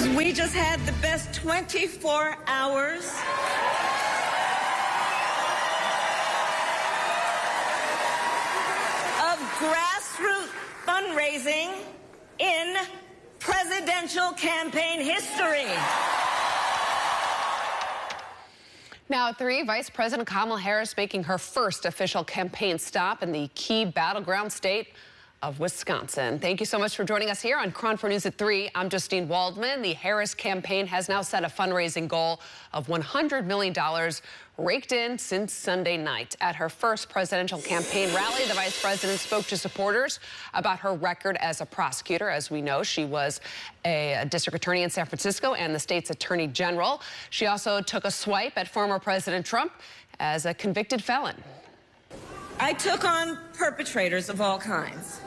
We just had the best 24 hours of grassroots fundraising in presidential campaign history. Now at 3, Vice President Kamala Harris making her first official campaign stop in the key battleground state of Wisconsin. Thank you so much for joining us here on KRON 4 News at 3. I'm Justine Waldman. The Harris campaign has now set a fundraising goal of $100 million raked in since Sunday night. At her first presidential campaign rally, the vice president spoke to supporters about her record as a prosecutor. As we know, she was a district attorney in San Francisco and the state's attorney general. She also took a swipe at former President Trump as a convicted felon. I took on perpetrators of all kinds.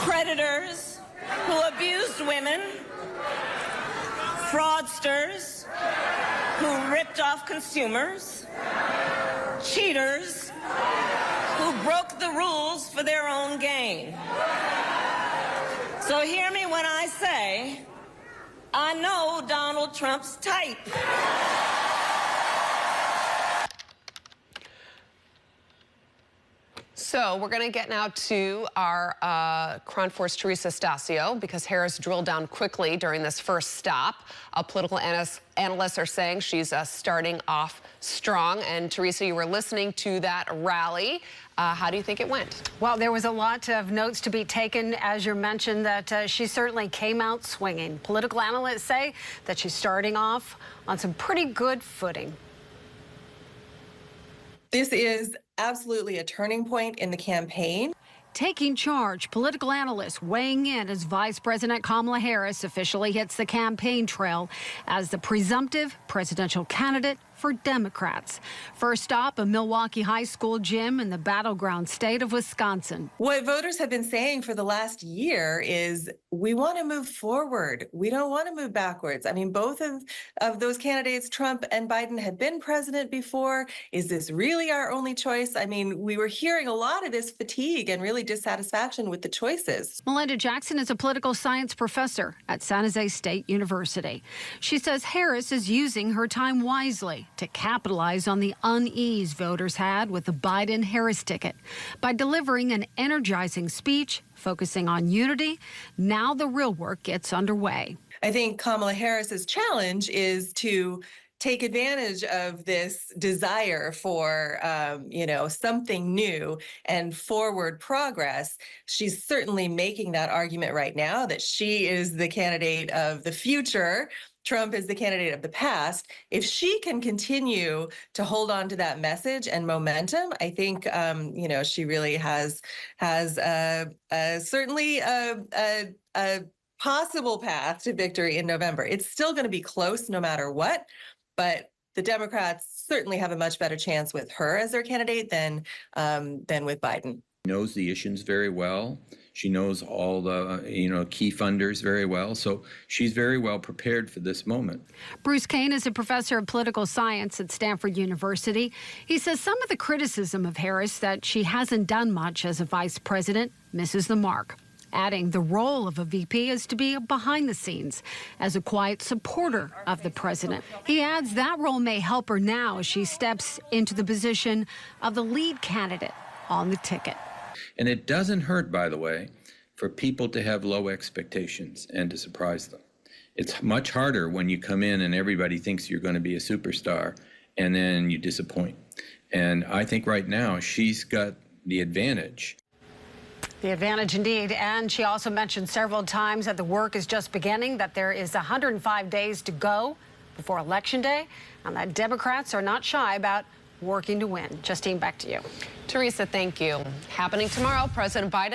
Predators who abused women, fraudsters who ripped off consumers, cheaters who broke the rules for their own gain. So hear me when I say, I know Donald Trump's type. So we're going to get now to our KRON 4's Teresa Stasio, because Harris drilled down quickly during this first stop. Political analysts are saying she's starting off strong. And Teresa, you were listening to that rally. How do you think it went? Well, there was a lot of notes to be taken, as you mentioned, that she certainly came out swinging. Political analysts say that she's starting off on some pretty good footing. This is absolutely a turning point in the campaign. Taking charge, political analysts weighing in as Vice President Kamala Harris officially hits the campaign trail as the presumptive presidential candidate for Democrats. First stop, a Milwaukee high school gym in the battleground state of Wisconsin. What voters have been saying for the last year is we want to move forward. We don't want to move backwards. I mean, both of those candidates, Trump and Biden, had been president before. Is this really our only choice? I mean, we were hearing a lot of this fatigue and really dissatisfaction with the choices. Melinda Jackson is a political science professor at San Jose State University. She says Harris is using her time wisely to capitalize on the unease voters had with the Biden-Harris ticket. By delivering an energizing speech focusing on unity, now the real work gets underway. I think Kamala Harris's challenge is to take advantage of this desire for, something new and forward progress. She's certainly making that argument right now that she is the candidate of the future. Trump is the candidate of the past. If she can continue to hold on to that message and momentum, I think, she really has certainly a possible path to victory in November. It's still going to be close no matter what, but the Democrats certainly have a much better chance with her as their candidate than with Biden. Knows the issues very well. She knows all the, key funders very well. So she's very well prepared for this moment. Bruce Kane is a professor of political science at Stanford University. He says some of the criticism of Harris that she hasn't done much as a vice president misses the mark, adding the role of a VP is to be behind the scenes as a quiet supporter of the president. He adds that role may help her now as she steps into the position of the lead candidate on the ticket. And it doesn't hurt, by the way, for people to have low expectations and to surprise them. It's much harder when you come in and everybody thinks you're going to be a superstar and then you disappoint. And I think right now she's got the advantage. The advantage indeed. And she also mentioned several times that the work is just beginning, that there is 105 days to go before Election Day, and that Democrats are not shy about working to win. Justine, back to you. Teresa, thank you. Happening tomorrow, President Biden